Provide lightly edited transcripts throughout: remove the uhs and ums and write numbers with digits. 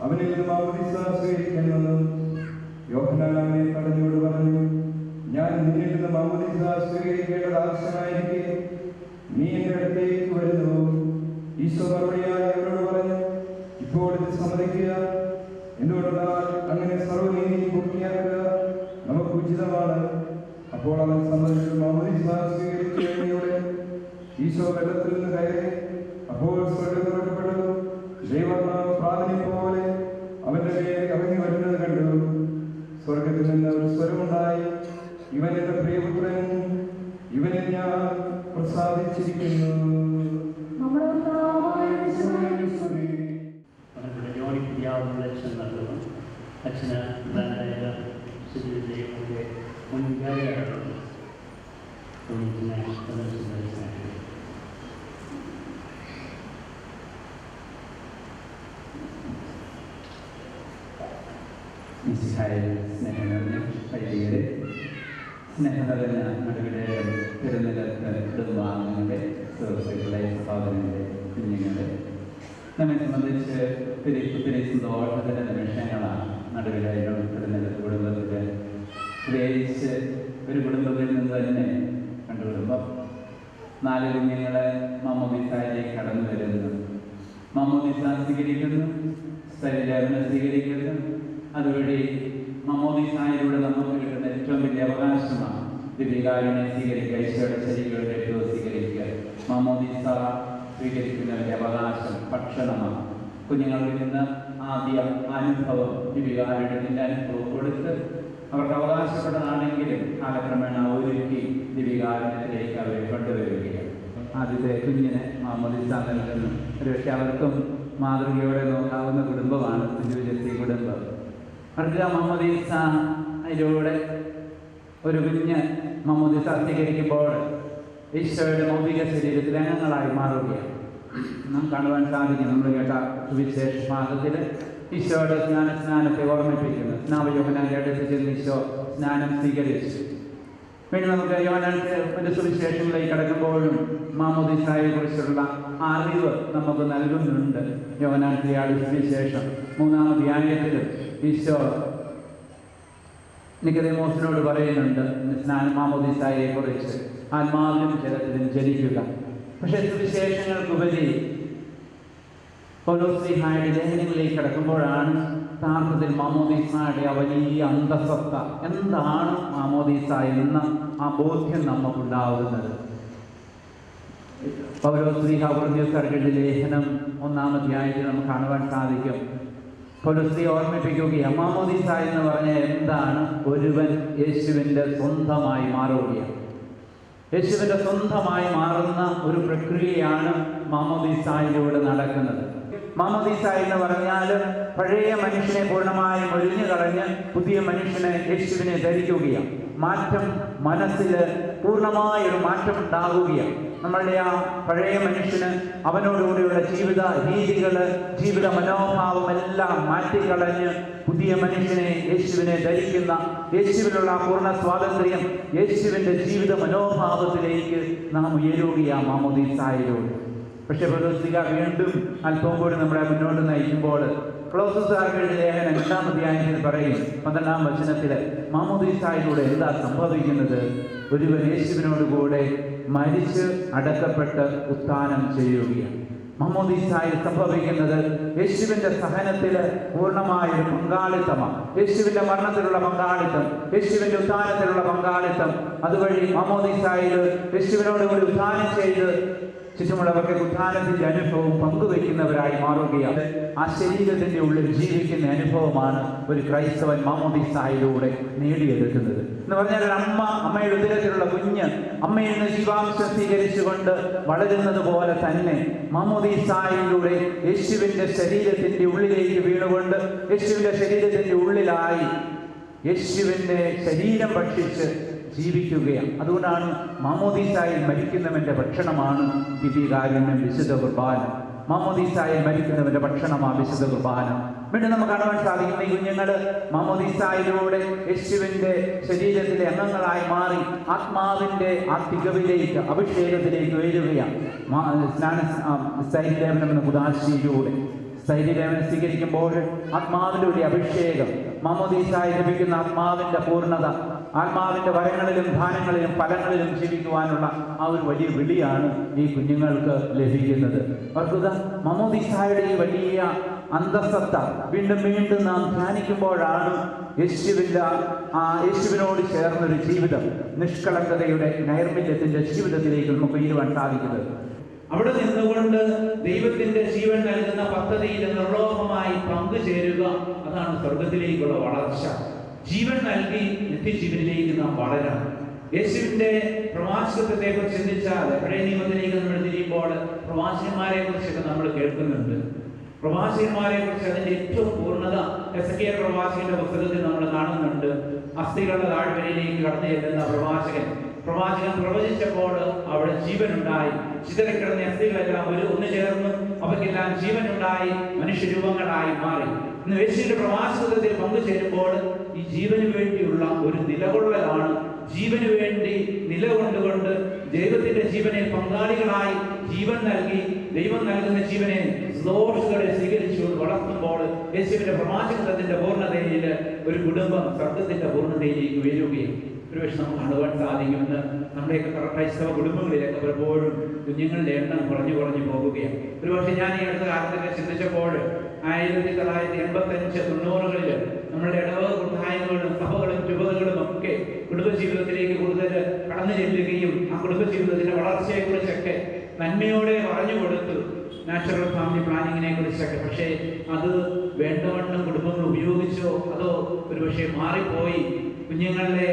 അവനിൽ നിന്ന് മാമോദീസ സ്വീകരിക്കുന്നു. യോഹന്നാൻ അവനെ തടഞ്ഞോട് പറഞ്ഞു, ഞാൻ നിന്നിൽ നിന്ന് മാമോദീസ സ്വീകരിക്കേണ്ടത് ആവശ്യമായിരിക്കെ നീ എന്റെ അടുത്തേക്ക് വരുന്നു. ഈശോ മറുപടിയായി അവരോട് പറഞ്ഞു, ഇപ്പോൾ ഇത് സമ്മതിക്കുക. എന്തുകൊണ്ടെന്നാൽ അങ്ങനെ സർവ്വനീതിയും പൂർത്തിയാക്കുക നമുക്ക് ഉചിതമാണ്. അപ്പോൾ അവൻ സമ്മതിച്ചു മാമോദീസ സ്വീകരിച്ചു കഴിഞ്ഞോടെ ഈശോ വെള്ളത്തിൽ നിന്ന് കയറി. അപ്പോൾ സ്വർഗ്ഗം തുറക്കപ്പെട്ടു. ദൈവാത്മാവ് പ്രാർത്ഥന പോലെ അവന്റെ മേൽ ഇറങ്ങി വരുന്നത് കണ്ടു. സ്വർഗത്തിൽ നിന്ന് ഒരു സ്വരമുണ്ടായി, ഇവൻ എന്റെ പ്രിയപുത്രൻ, ഇവനെ ഞാൻ പ്രസാദിച്ചിരിക്കുന്നു. അച്ഛന് പ്രധാനമായ ശുചിയുടെ മുൻകാരിയാണ് സ്നേഹനിറഞ്ഞ വൈദികരെ, സ്നേഹനിറഞ്ഞ നടുവിലെ തിരുനിലത്ത് കുടുംബാംഗങ്ങളുടെ സുഹൃത്തുക്കളെ, സഹോദരങ്ങളെ, കുഞ്ഞുങ്ങളെ, നമ്മെ സംബന്ധിച്ച് ഒത്തിരി സന്തോഷത്തിൻ്റെ നിമിഷങ്ങളാണ് നടുവിലെ തിരുനിലത്ത് കുടുംബത്തിൽ. പ്രത്യേകിച്ച് ഒരു കുടുംബത്തിൽ നിന്ന് തന്നെ രണ്ട് കുടുംബം, 4 കുഞ്ഞുങ്ങളെ മാമോദീസയിലേക്ക് കടന്നു വരുന്നു. മാമോദീസ സ്വീകരിക്കുന്നു, ശരീരം സ്വീകരിക്കുന്നു. അതുവഴി മാമോദീസയിലൂടെ നമുക്ക് കിട്ടുന്ന ഏറ്റവും വലിയ അവകാശമാണ് ദിവ്യകാരുണ്യെ സ്വീകരിക്കുക, ഈശോയുടെ ശരീരങ്ങളുടെ ഏറ്റവും സ്വീകരിക്കുക. മാമോദീസ സ്വീകരിക്കുന്നവരുടെ അവകാശം ഭക്ഷണമാണ്. കുഞ്ഞുങ്ങൾക്ക് നിന്ന് ആദ്യ അനുഭവം ദിവ്യകാരുണ്യത്തിൻ്റെ അനുഭവം കൊടുത്ത് അവർക്ക് അവകാശപ്പെട്ടതാണെങ്കിലും കാലക്രമേണ ഒരുക്കി ദിവ്യകാരുണ്യത്തിലേക്ക് അവരെ കൊണ്ടുവരികയാണ്. ആദ്യത്തെ കുഞ്ഞിനെ മാമോദീസ നൽകുന്നു. ഒരുപക്ഷെ അവർക്കും മാതൃകയോടെ നോക്കാവുന്ന കുടുംബമാണ് കുഞ്ഞുജത്തി കുടുംബം. അവർക്ക് മാമോദീസയിലൂടെ ഒരു കുഞ്ഞ് മാമോദീസ സ്വീകരിക്കുമ്പോൾ ഈശോയുടെ മൗലിക ശരീരത്തിൽ അംഗങ്ങളായി മാറുകയാണ്. നാം കാണുവാൻ സാധിക്കും. നമ്മൾ കേട്ട സുവിശേഷ ഭാഗത്തിൽ ഈശോയുടെ സ്നാനത്തെ ഓർമ്മിപ്പിക്കുന്നു. യോഹന്നാന്റെ അടുത്ത് ചെന്ന് ഈശോ സ്നാനം സ്വീകരിച്ചു. പിന്നെ നമുക്ക് യോഹന്നാന്റെ സുവിശേഷങ്ങളിലേക്ക് കടക്കുമ്പോഴും മാമോദീസയെ കുറിച്ചുള്ള അറിവ് നമുക്ക് നൽകുന്നുണ്ട്. യോഹന്നാന്റെ സുവിശേഷം 3-ാം അധ്യായത്തിൽ ഈശോ നിക്കോദെമോസിനോട് പറയുന്നുണ്ട് മാമോദീസയെ കുറിച്ച്, ആത്മാവിലും ജലത്തിലും ജനിക്കുക. പക്ഷേ സുവിശേഷങ്ങൾക്കുപരി പൗലോസ്ലീഹായുടെ ലേഖനങ്ങളിലേക്ക് കടക്കുമ്പോഴാണ് യഥാർത്ഥത്തിൽ മാമോദീസയുടെ ആ വലിയ അന്തസത്ത, എന്താണ് മാമോദീസ എന്ന ആ ബോധ്യം നമുക്കുണ്ടാവുന്നത്. പൗലോസ്ലീഹ കൊരിന്ത്യർക്കെഴുതിയ ലേഖനം 1-ാം അധ്യായത്തിൽ നമുക്ക് കാണുവാൻ സാധിക്കും. പൗലോസ്ലീഹ ഓർമ്മിപ്പിക്കുകയാണ്, മാമോദീസ എന്ന് പറഞ്ഞാൽ എന്താണ്? ഒരുവൻ യേശുവിൻ്റെ സ്വന്തമായി മാറുകയാണ്. യേശുവിൻ്റെ സ്വന്തമായി മാറുന്ന ഒരു പ്രക്രിയയാണ് മാമോദീസയിലൂടെ നടക്കുന്നത്. മാമോദീസ എന്ന് പറഞ്ഞാൽ പഴയ മനുഷ്യനെ പൂർണ്ണമായും ഒഴിഞ്ഞു കളഞ്ഞ് പുതിയ മനുഷ്യനെ, യേശുവിനെ ധരിക്കുകയാണ്. മാറ്റം മനസ്സിൽ പൂർണ്ണമായൊരു മാറ്റം ഉണ്ടാവുകയാണ്. നമ്മളുടെ ആ പഴയ മനുഷ്യന് അവനോടുകൂടിയുള്ള ജീവിത രീതികൾ, ജീവിത മനോഭാവം എല്ലാം മാറ്റിക്കളഞ്ഞ് പുതിയ മനുഷ്യനെ, യേശുവിനെ ധരിക്കുന്ന, യേശുവിനുള്ള പൂർണ്ണ സ്വാതന്ത്ര്യം, യേശുവിൻ്റെ ജീവിത മനോഭാവത്തിലേക്ക് നാം ഉയരുകയാണ് മാമോദീസായിലൂടെ. പക്ഷെ പൗലോസ്ലീഹ വീണ്ടും അല്പം കൂടി നമ്മളെ മുന്നോട്ട് നയിക്കുമ്പോൾ കൊളോസ്യർക്കാർക്ക് എഴുതിയ ലേഖനം 2-ാം അധ്യായത്തിൽ പറയും 12-ാം വചനത്തിൽ മാമോദീസായിലൂടെ എന്താ സംഭവിക്കുന്നത്? ഒരുവൻ യേശുവിനോടുകൂടെ മരിച്ച് അടക്കപ്പെട്ട് ഉത്ഥാനം ചെയ്യുകയാണ്. മാമോദീസായിൽ സംഭവിക്കുന്നത് യേശുവിൻ്റെ സഹനത്തിൽ പൂർണ്ണമായ ഒരു പങ്കാളിത്തമാണ്. യേശുവിൻ്റെ മരണത്തിലുള്ള പങ്കാളിത്തം, യേശുവിൻ്റെ ഉത്ഥാനത്തിലുള്ള പങ്കാളിത്തം. അതുവഴി മാമോദീസായിൽ യേശുവിനോടുകൂടി ഉത്ഥാനം ചെയ്ത് ചുറ്റുമുള്ളവർക്ക് ഉത്ഥാനത്തിന്റെ അനുഭവം പങ്കുവയ്ക്കുന്നവരായി മാറുകയാണ്. ആ ശരീരത്തിന്റെ ഉള്ളിൽ ജീവിക്കുന്ന അനുഭവമാണ് ഒരു ക്രൈസ്തവൻ മാമോദീസായിലൂടെ നേടിയെടുക്കുന്നത്. എന്ന് പറഞ്ഞാൽ ഒരു അമ്മയുടെ ഉദരത്തിലുള്ള കുഞ്ഞ് അമ്മയിൽ നിന്ന് ജീവാംശം സ്വീകരിച്ചുകൊണ്ട് വളരുന്നത് പോലെ തന്നെ മാമോദീസായിലൂടെ യേശുവിന്റെ ശരീരത്തിന്റെ ഉള്ളിലേക്ക് വീണുകൊണ്ട് യേശുവിന്റെ ശരീരത്തിന്റെ ഉള്ളിലായി യേശുവിന്റെ ശരീരം ഭക്ഷിച്ച് ജീവിക്കുകയാണ്. അതുകൊണ്ടാണ് മാമോദീസായിൽ മരിക്കുന്നവന്റെ ഭക്ഷണമാണ് ദിവ്യകാരുണ്യം, വിശുദ്ധ കുർബാന. മാമോദീസായിൽ മരിക്കുന്നവന്റെ ഭക്ഷണമാണ് വിശുദ്ധ കുർബാന. വീണ്ടും നമുക്ക് കാണുവാൻ സാധിക്കുന്ന ഈ കുഞ്ഞുങ്ങൾ മാമോദീസായിലൂടെ യേശുവിന്റെ ശരീരത്തിലെ അംഗങ്ങളായി മാറി ആത്മാവിന്റെ ആ തികവിലേക്ക്, അഭിഷേകത്തിലേക്ക് ഉയരുകയാണ്. സ്ഥൈര്യലേപനം എന്ന ഉദാശയിലൂടെ സ്ഥൈര്യലേപനം സ്വീകരിക്കുമ്പോൾ ആത്മാവിന്റെ ഒരു അഭിഷേകം, മാമോദീസായി ലഭിക്കുന്ന ആത്മാവിന്റെ പൂർണ്ണത, ആത്മാവിന്റെ വരങ്ങളിലും ധാനങ്ങളിലും ഫലങ്ങളിലും ജീവിക്കുവാനുള്ള ആ ഒരു വലിയ വിളിയാണ് ഈ കുഞ്ഞുങ്ങൾക്ക് ലഭിക്കുന്നത്. ഓർക്കുക, മാമോദീസായുടെ ഈ വലിയ അന്തസത്ത വീണ്ടും വീണ്ടും നാം ധ്യാനിക്കുമ്പോഴാണ് യേശുവിനോട് ചേർന്നൊരു ജീവിതം, നിഷ്കളങ്കതയുടെ നൈർമല്യത്തിന്റെ ജീവിതത്തിലേക്ക് നമുക്ക് ഉയരുവാൻ സാധിക്കുന്നത്. അവിടെ നിന്നുകൊണ്ട് ദൈവത്തിന്റെ ജീവൻ നൽകുന്ന പദ്ധതിയിൽ നിർലോഭമായി പങ്കുചേരുക, അതാണ് സ്വർഗത്തിലേക്കുള്ള വളർച്ച. ജീവൻ നൽകി നിത്യജീവനിലേക്ക് നാം വളരണം. യേശുവിന്റെ പ്രവാചകത്വത്തെ കുറിച്ച് ചിന്തിച്ചാൽ പഴയ നിയമത്തിലേക്ക് നമ്മൾ തിരിയുമ്പോൾ പ്രവാചകന്മാരെ കുറിച്ചൊക്കെ നമ്മൾ കേൾക്കുന്നുണ്ട്. പ്രവാചകന്മാരെ കുറിച്ച് അതിന്റെ ഏറ്റവും പൂർണ്ണത എസെക്കിയേൽ പ്രവാചകന്റെ പുസ്തകത്തിൽ നമ്മൾ കാണുന്നുണ്ട്. അസ്ഥികളുടെ താഴ്വരയിലേക്ക് കടന്നു ചെല്ലുന്ന പ്രവാചകൻ പ്രവചിച്ചപ്പോൾ അവിടെ ജീവനുണ്ടായി. ചിതറിക്കിടന്ന അസ്ഥികളെല്ലാം ഒന്ന് ചേർന്ന് അവയ്ക്കെല്ലാം ജീവനുണ്ടായി, മനുഷ്യരൂപങ്ങളായി മാറി. ഇന്ന് യേശുവിന്റെ പ്രവാചകത്വത്തിൽ പങ്കുചേരുമ്പോൾ ഈ ജീവന് വേണ്ടിയുള്ള ഒരു നിലകൊള്ളലാണ്. ജീവന് വേണ്ടി നിലകൊണ്ടുകൊണ്ട് ദൈവത്തിന്റെ ജീവനെ പങ്കാളികളായി ജീവൻ നൽകി ദൈവം നൽകുന്ന ജീവനെ സന്തോഷത്തോടെ സ്വീകരിച്ചുകൊണ്ട് വളർത്തുമ്പോൾ യേശുവിന്റെ പ്രവാചകത്വത്തിന്റെ പൂർണ്ണതയിൽ ഒരു കുടുംബം സ്വർഗത്തിന്റെ പൂർണ്ണതയിലേക്ക് ഉയരുകയും ഒരുപക്ഷെ നമുക്ക് കാണുവാൻ സാധിക്കുമെന്ന് നമ്മുടെയൊക്കെ ക്രൈസ്തവ കുടുംബങ്ങളിലൊക്കെ പലപ്പോഴും കുഞ്ഞുങ്ങളുടെ എണ്ണം കുറഞ്ഞു പോകുകയാണ്. ഒരുപക്ഷെ ഞാൻ ഈ അടുത്ത കാലത്തൊക്കെ ചിന്തിച്ചപ്പോൾ 1985-90കളിൽ നമ്മളുടെ ഇടവക കൂട്ടായ്മകളും സഭകളും രൂപതകളും ഒക്കെ കുടുംബജീവിതത്തിലേക്ക് കൂടുതൽ കടന്നു ചെല്ലുകയും ആ കുടുംബജീവിതത്തിന്റെ വളർച്ചയെ കുറിച്ചൊക്കെ നന്മയോടെ പറഞ്ഞു കൊടുത്തു, നാച്ചുറൽ ഫാമിലി പ്ലാനിങ്ങിനെ കുറിച്ചൊക്കെ. പക്ഷേ അത് വേണ്ടവണ്ണം കുടുംബങ്ങൾ ഉപയോഗിച്ചോ അതോ ഒരുപക്ഷെ മാറിപ്പോയി. കുഞ്ഞുങ്ങളുടെ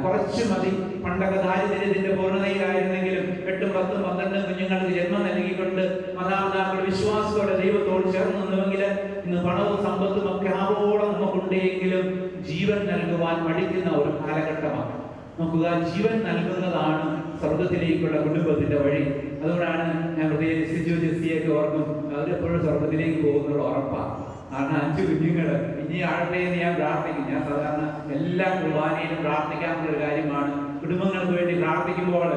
കുറച്ചു മതി. പണ്ടൊക്കെ ദാരിദ്ര്യത്തിന്റെ പൂർണ്ണതയിലായിരുന്നെങ്കിലും 8, 10, 12 കുഞ്ഞുങ്ങൾക്ക് ജന്മം നൽകിക്കൊണ്ട് മാതാപിതാക്കൾ വിശ്വാസത്തോടെ ദൈവത്തോട് ചേർന്ന് നിന്നുവെങ്കിൽ ഇന്ന് പണവും സമ്പത്തും ഒക്കെ ആവോളം നമുക്കുണ്ടെങ്കിലും ജീവൻ നൽകുവാൻ മടിക്കുന്ന ഒരു കാലഘട്ടമാണ്. നോക്കുക, ജീവൻ നൽകുന്നതാണ് സ്വർഗത്തിലേക്കുള്ള കുടുംബത്തിന്റെ വഴി. അതുകൊണ്ടാണ് ഞാൻ പ്രത്യേകിച്ച് സിജുജിയൊക്കെ ഓർക്കും, അവരെപ്പോഴും സ്വർഗത്തിലേക്ക് പോകുന്നുള്ള ഉറപ്പാണ്. കാരണം 5 കുഞ്ഞുങ്ങൾ ഇനി ആഴട്ടെ എന്ന് ഞാൻ പ്രാർത്ഥിക്കും. ഞാൻ സാധാരണ എല്ലാ കുർബാനയിലും പ്രാർത്ഥിക്കാനുള്ള ഒരു കാര്യമാണ്. കുടുംബങ്ങൾക്ക് വേണ്ടി പ്രാർത്ഥിക്കുമ്പോൾ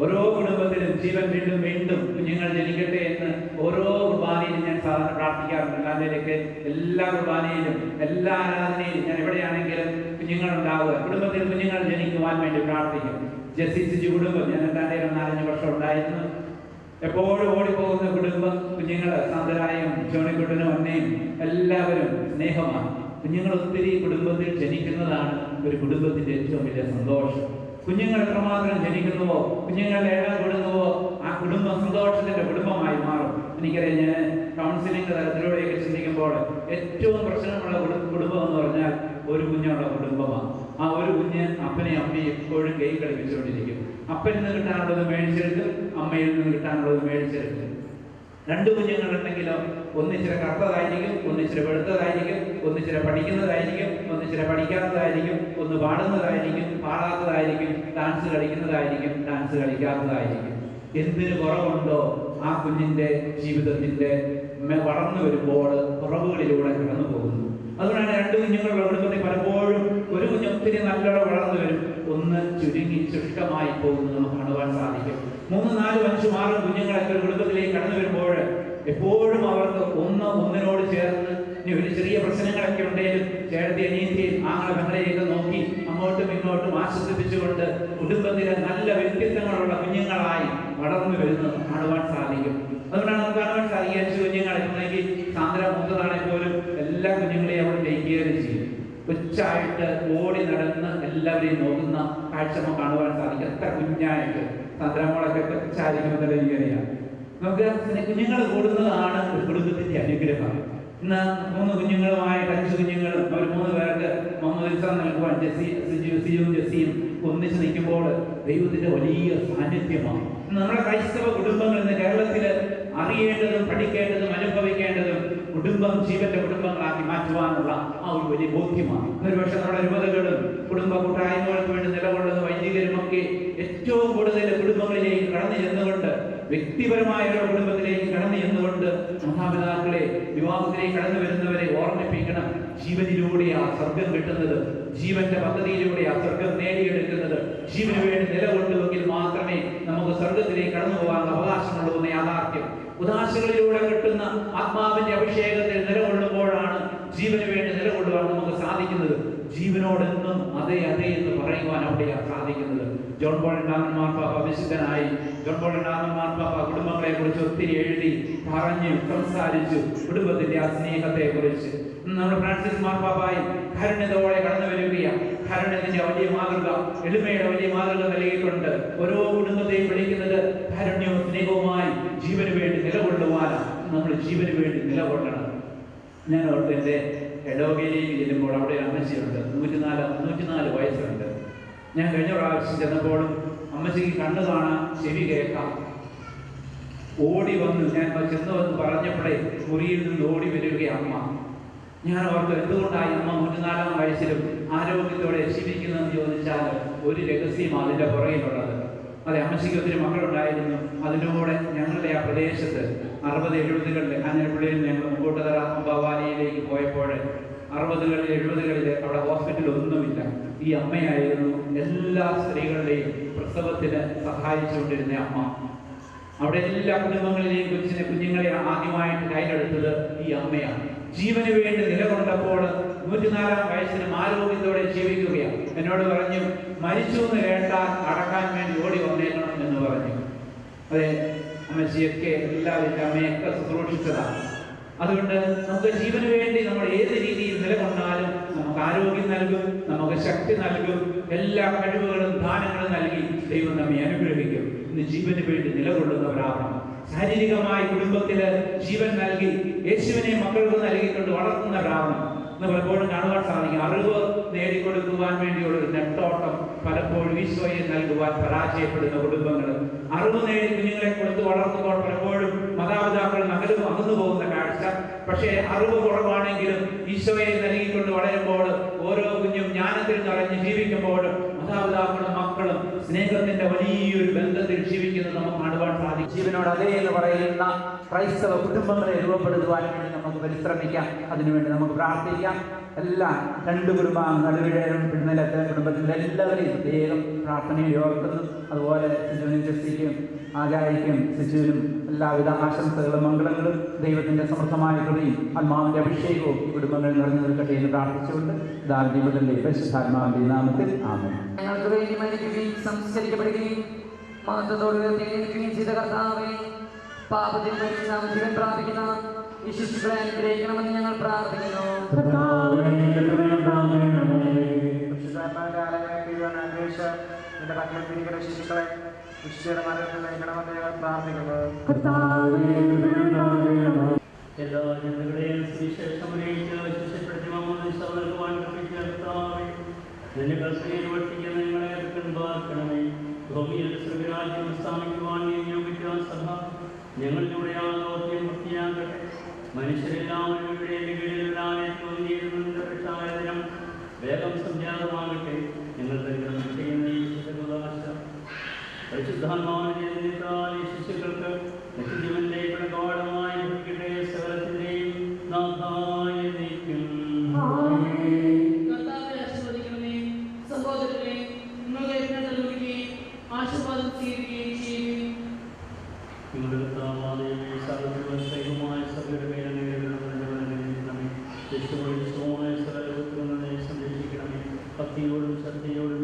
ഓരോ കുടുംബത്തിലും ജീവൻ വീണ്ടും വീണ്ടും കുഞ്ഞുങ്ങൾ ജനിക്കട്ടെ എന്ന് ഓരോ കുർബാനയിലും ഞാൻ സാധാരണ പ്രാർത്ഥിക്കാറുണ്ട്. അല്ലാതെയൊക്കെ എല്ലാ കുർബാനയിലും എല്ലാ ആരാധനയിലും ഞാൻ എവിടെയാണെങ്കിലും കുഞ്ഞുങ്ങൾ ഉണ്ടാവുക, കുടുംബത്തിൽ കുഞ്ഞുങ്ങൾ ജനിക്കുവാൻ വേണ്ടി പ്രാർത്ഥിക്കും. ജസ്റ്റിസ് കുടുംബം ഞാൻ എന്താണ്ട് 4-5 വർഷം ഉണ്ടായിരുന്നു. എപ്പോഴും ഓടിപ്പോകുന്ന കുടുംബം, കുഞ്ഞുങ്ങള് സാന്തരായും ചോണിക്കുട്ടനും അന്നയും എല്ലാവരും സ്നേഹമാണ്. കുഞ്ഞുങ്ങൾ ഒത്തിരി കുടുംബത്തിൽ ജനിക്കുന്നതാണ് ഒരു കുടുംബത്തിന്റെ ഏറ്റവും വലിയ സന്തോഷം. കുഞ്ഞുങ്ങൾ എത്രമാത്രം ജനിക്കുന്നുവോ, കുഞ്ഞുങ്ങളുടെ ഇടം കൊടുക്കുവോ, ആ കുടുംബം സന്തോഷത്തിന്റെ കുടുംബമായി മാറും. എനിക്കറിയാം, ഞാൻ കൗൺസിലിംഗ് തലത്തിലൂടെയൊക്കെ ചിന്തിക്കുമ്പോൾ ഏറ്റവും പ്രശ്നമുള്ള കുടുംബം എന്ന് പറഞ്ഞാൽ ഒരു കുഞ്ഞുള്ള കുടുംബമാണ്. ആ ഒരു കുഞ്ഞ് അപ്പനെയും അമ്മയും എപ്പോഴും കൈ കളിപ്പിച്ചുകൊണ്ടിരിക്കും. അപ്പനിൽ നിന്ന് കിട്ടാനുള്ളത് മേടിച്ചെടുക്കും, അമ്മയിൽ നിന്ന് കിട്ടാനുള്ളത് മേടിച്ചെടുക്കും. രണ്ട് കുഞ്ഞുങ്ങളുണ്ടെങ്കിലും ഒന്നിച്ചിരി കറുത്തതായിരിക്കും, ഒന്നിച്ചിരി വെളുത്തതായിരിക്കും, ഒന്നിച്ചിരി പഠിക്കുന്നതായിരിക്കും, ഒന്നിച്ചിരി പഠിക്കാത്തതായിരിക്കും, ഒന്ന് പാടുന്നതായിരിക്കും, പാടാത്തതായിരിക്കും, ഡാൻസ് കളിക്കുന്നതായിരിക്കും, ഡാൻസ് കളിക്കാത്തതായിരിക്കും. എന്തിന് കുറവുണ്ടോ ആ കുഞ്ഞിന്റെ ജീവിതത്തിന്റെ വളർന്നു വരുമ്പോൾ കുറവുകളിലൂടെ കടന്നു പോകുന്നു. അതുകൊണ്ടാണ് രണ്ട് കുഞ്ഞുങ്ങളുടെ കുടുംബത്തിൽ പലപ്പോഴും ഒരു കുഞ്ഞ് ഒത്തിരി നല്ലോണം വളർന്നു വരും, ഒന്ന് ചുരുങ്ങി ശുഷ്കമായി പോകുന്നത് നമുക്ക് കാണുവാൻ സാധിക്കും. 3, 4, 5, 6 കുഞ്ഞുങ്ങളൊക്കെ ഒരു കുടുംബത്തിലേക്ക് കടന്നു വരുമ്പോൾ എപ്പോഴും അവർക്ക് ഒന്നിനോട് ചേർന്ന് ഇനി ഒരു ചെറിയ പ്രശ്നങ്ങളൊക്കെ ഉണ്ടെങ്കിലും ചേർത്തി അനിയത്തെയും ആങ്ങളെ പെങ്ങളെയൊക്കെ നോക്കി അങ്ങോട്ടും ഇങ്ങോട്ടും ആശ്വസിപ്പിച്ചുകൊണ്ട് കുടുംബത്തിലെ നല്ല വ്യക്തിത്വങ്ങളുള്ള കുഞ്ഞുങ്ങളായി വളർന്നു വരുന്നത് കാണുവാൻ സാധിക്കും. അതുകൊണ്ടാണ് നമുക്ക് കാണുവാൻ സാധിക്കുക 5 കുഞ്ഞുങ്ങളെങ്കിൽ സാന്ദ്ര മൂത്തതാണെങ്കിൽ പോലും എല്ലാ കുഞ്ഞുങ്ങളെയും അവർ ടേക്ക് കെയർ ചെയ്യും. കൊച്ചായിട്ട് ഓടി നടന്ന് എല്ലാവരെയും നോക്കുന്ന കാഴ്ച നമുക്ക് കാണുവാൻ സാധിക്കും. എത്ര കുഞ്ഞായിട്ട് സാന്ദ്രമോളൊക്കെ കൊച്ചായിരിക്കുമെന്നുള്ള എനിക്കറിയാം. നമുക്ക് കുഞ്ഞുങ്ങൾ കൂടുന്നതാണ് ഒരു കുടുംബത്തിന്റെ അനുഗ്രഹം. ഇന്ന് 3 കുഞ്ഞുങ്ങളുമായിട്ട് 5 കുഞ്ഞുങ്ങളും അവർ 3 പേർക്ക് മുഹമ്മദ് നൽകുവാൻ ജെസ്സിയും ഒന്നിച്ച് നിൽക്കുമ്പോൾ ദൈവത്തിന്റെ വലിയ സാന്നിധ്യമാണ്. നമ്മുടെ ക്രൈസ്തവ കുടുംബങ്ങൾ ഇന്ന് കേരളത്തിൽ അറിയേണ്ടതും പഠിക്കേണ്ടതും അനുഭവിക്കേണ്ടതും കുടുംബം ജീവന്റെ കുടുംബങ്ങളാക്കി മാറ്റുവാനുള്ള ആ ഒരു വലിയ ബോധ്യമാണ്. ഒരുപക്ഷെ നമ്മുടെ രൂപതകളും കുടുംബ കൂട്ടായ്മകൾക്ക് വേണ്ടി നിലകൊള്ളുന്ന വൈദികരുമൊക്കെ ഏറ്റവും കൂടുതൽ കുടുംബങ്ങളിലേക്ക് കടന്നു ചെന്നുകൊണ്ട്, വ്യക്തിപരമായ ഒരു കുടുംബത്തിലേക്ക് കടന്നു ചെന്നുകൊണ്ട് മാതാപിതാക്കളെ വിവാഹത്തിലേക്ക് കടന്നു വരുന്നവരെ ഓർമ്മിപ്പിക്കണം. ജീവനിലൂടെയാ സ്വർഗം കിട്ടുന്നത്, ജീവന്റെ പദ്ധതിയിലൂടെയാ സ്വർഗം നേടിയെടുക്കുന്നത്. ജീവന് വേണ്ടി നിലകൊള്ളുമെങ്കിൽ മാത്രമേ നമുക്ക് സ്വർഗത്തിലേക്ക് കടന്നു പോകാനുള്ള അവകാശമുള്ളൂ എന്ന യാഥാർത്ഥ്യം. ഉദാശകളിലൂടെ കിട്ടുന്ന ആത്മാവിന്റെ അഭിഷേകത്തിൽ നിലകൊള്ളുമ്പോഴാണ് ജീവന് വേണ്ടി നിലകൊള്ളുവാൻ നമുക്ക് സാധിക്കുന്നത്. ജീവനോടെന്നും അതെ അതെ എന്ന് പറയുവാൻ അവിടെയാണ് സാധിക്കുന്നത്. ജോൺ പോൾ രണ്ടാമൻ മാർപ്പാപ്പ വിശുദ്ധനായി ജോൺ പോൾ രണ്ടാമൻ മാർപ്പാപ്പ കുടുംബങ്ങളെ കുറിച്ച് ഒത്തിരി എഴുതി പറഞ്ഞു സംസാരിച്ചു. കുടുംബത്തിന്റെ ആ സ്നേഹത്തെ കുറിച്ച് നമ്മുടെ ഫ്രാൻസിസ് മാർപ്പാപ്പായി കാരുണ്യത്തോടെ കടന്നു വരികയാണ്. കാരുണ്യത്തിന്റെ വലിയ മാതൃക, എളിമയുടെ വലിയ മാതൃക നൽകിക്കൊണ്ട് ഓരോ കുടുംബത്തെയും വിളിക്കുന്നത് കാരുണ്യവും സ്നേഹവുമായി ജീവന് വേണ്ടി നിലകൊള്ളുവാനാണ്. നമ്മൾ ജീവന് വേണ്ടി നിലകൊള്ളണം. ഞാൻ ഓർത്ത് എൻ്റെ ഇടവകയിലേക്ക് ചെല്ലുമ്പോൾ അവിടെ ഒരു അമ്മച്ചിയുണ്ട്, 104 വയസ്സുണ്ട്. ഞാൻ കഴിഞ്ഞ പ്രാവശ്യം ചെന്നപ്പോഴും അമ്മച്ചിക്ക് കണ്ണു കാണാം, ചെവി കേൾക്കാം. ഓടി വന്നു, ഞാൻ ചെന്ന് വന്ന് പറഞ്ഞപ്പോഴേ മുറിയിൽ നിന്ന് ഓടി വരികയാണ് അമ്മ. ഞാൻ ഓർത്ത് എന്തുകൊണ്ടായി അമ്മ 104 വയസ്സിലും ആരോഗ്യത്തോടെ ജീവിക്കുന്നതെന്ന് ചോദിച്ചാൽ ഒരു രഹസ്യം അതിൻ്റെ പുറകിലുള്ളത്. അതെ, അമ്മച്ചിക്ക് ഒത്തിരി മക്കളുണ്ടായിരുന്നു. അതിലൂടെ ഞങ്ങളുടെ ആ പ്രദേശത്ത് 60-70കളിൽ കാഞ്ഞിരപ്പള്ളിയിൽ ഞങ്ങൾ മുമ്പോട്ടുതറ ഭവാനിയിലേക്ക് പോയപ്പോൾ 60-കളിൽ 70-കളിൽ അവിടെ ഹോസ്പിറ്റൽ ഒന്നുമില്ല. ഈ അമ്മയായിരുന്നു എല്ലാ സ്ത്രീകളുടെയും പ്രസവത്തിന് സഹായിച്ചുകൊണ്ടിരുന്ന അമ്മ. അവിടെ എല്ലാ കുടുംബങ്ങളിലെയും കുഞ്ഞുങ്ങളെ ആദ്യമായിട്ട് കയ്യിലെടുത്തത് ഈ അമ്മയാണ്. ജീവന് വേണ്ടി നിലകൊണ്ടപ്പോൾ 104 വയസ്സിലും ആരോഗ്യത്തോടെ ജീവിക്കുകയാണ്. എന്നോട് പറഞ്ഞു, മരിച്ചു എന്ന് കേട്ടാൽ അടക്കാൻ വേണ്ടി ഓടി വന്നേക്കണം എന്ന് പറഞ്ഞു. അതെ, അമ്മച്ചിയൊക്കെ എല്ലാവരും അമ്മയൊക്കെ ശുശ്രൂഷിച്ചതാണ്. അതുകൊണ്ട് നമുക്ക് ജീവന് വേണ്ടി നമ്മൾ ഏത് രീതിയിൽ നിലകൊണ്ടാലും നമുക്ക് ആരോഗ്യം നൽകും, നമുക്ക് ശക്തി നൽകും, എല്ലാ കഴിവുകളും ദാനങ്ങളും നൽകി ദൈവം നമ്മെ അനുഗ്രഹിക്കും. ഇന്ന് ജീവന് വേണ്ടി നിലകൊള്ളുന്നവരാകണം. ശാരീരികമായി കുടുംബത്തില് ജീവൻ നൽകി യേശുവിനെ മക്കൾക്ക് നൽകിക്കൊണ്ട് വളർത്തുന്നവരാകണം. ഇന്ന് പലപ്പോഴും കാണുവാൻ സാധിക്കും, അറിവ് നേടിക്കൊടുക്കുവാൻ വേണ്ടിയുള്ള ഒരു നെട്ടോട്ടം പലപ്പോഴും ഈശോയെ നൽകുവാൻ പരാജയപ്പെടുന്ന കുടുംബങ്ങൾ. അറിവ് നേടി കുഞ്ഞുങ്ങളെ കൊടുത്ത് വളർത്തുമ്പോൾ പലപ്പോഴും മാതാപിതാക്കൾ അകന്നു പോകുന്ന കാഴ്ച. പക്ഷേ അറിവ് കുറവാണെങ്കിലും ഈശോയെ നൽകിക്കൊണ്ട് വളരുമ്പോൾ ഓരോ കുഞ്ഞും ജ്ഞാനത്തിൽ നിറഞ്ഞ് ജീവിക്കുമ്പോഴും മാതാപിതാക്കളും മക്കളും സ്നേഹത്തിന്റെ വലിയൊരു ബന്ധത്തിൽ ജീവിക്കുന്നത് നമുക്ക് കാണുവാൻ സാധിക്കും. ജീവനോട് അതേ എന്ന് പറയുന്ന ക്രൈസ്തവ കുടുംബങ്ങളെ രൂപപ്പെടുത്തുവാൻ വേണ്ടി നമുക്ക് പരിശ്രമിക്കാം. അതിനുവേണ്ടി നമുക്ക് പ്രാർത്ഥിക്കാം. എല്ലാം 2 കുടുംബം നടുവിഴയും പിന്നലത്തെ കുടുംബത്തിലെ എല്ലാവരെയും പ്രത്യേകം പ്രാർത്ഥനയിൽ ഓർക്കുന്നു. അതുപോലെ സിജുവിനും ജെസ്സിക്കും ആചാര്യയ്ക്കും സിജുവിനും എല്ലാവിധ ആശംസകളും മംഗളങ്ങളും ദൈവത്തിന്റെ സമൃദ്ധമായ കൃപയും ആത്മാവിന്റെ അഭിഷേകവും ഈ കുടുംബങ്ങളിൽ നിറഞ്ഞു നിൽക്കട്ടെ എന്ന് പ്രാർത്ഥിച്ചുകൊണ്ട് ദൈവത്തിന്റെ പരിശുദ്ധാത്മാവിന്റെ നാമത്തിൽ ആമേൻ. ഞങ്ങൾക്ക് വേണ്ടി മരിക്കുകയും സംസ്കരിക്കപ്പെടുകയും മഹത്വത്തോടെ ഉയർത്തിയിരിക്കുകയും ചെയ്ത കർത്താവേ, പാപത്തിൽ മരിച്ച ജീവൻ പ്രാപിക്കുന്ന ഈ ശിശുക്കളെ അനുഗ്രഹിക്കണമെന്ന് ഞങ്ങൾ പ്രാർത്ഥിക്കുന്നു. ശിശുക്കളെ എല്ലാ ജനതകളെയും സുവിശേഷം അറിയിച്ച് ശിഷ്യപ്പെടുത്തി നൽകുവാൻ കർത്താവേ, നിന്നെ കൽപ്പനയിൽ വർത്തിക്കുന്ന നിങ്ങളെ പിൻപാർക്കണമേ. ഭൂമിയിൽ സ്വർഗരാജ്യം സ്ഥാപിക്കുവാൻ നിയോഗിച്ച സഭ ഞങ്ങളിലൂടെ ആ ദൗത്യം മനുഷ്യരെല്ലാവരും ഇവിടെ ദിനം വേഗം സംജാതമാകട്ടെ. ഞങ്ങൾ പരിഗണന ചെയ്യുന്ന ഈ പരിശുദ്ധാത്മാവിനെ ശിശുക്കൾക്ക് നിത്യജീവന്റെ പ്രകടമായി ലഭിക്കട്ടെ. സകലത്തിന്റെയും നാഥായ നയിക്കും. സഹോദരനെ നിങ്ങളുടെ നൽകുകയും ആശീർവാദം സ്വീകരിക്കുകയും ചെയ്യുകയും സംരക്ഷിക്കണമേ. ഭക്തിയോടും ശ്രദ്ധയോടും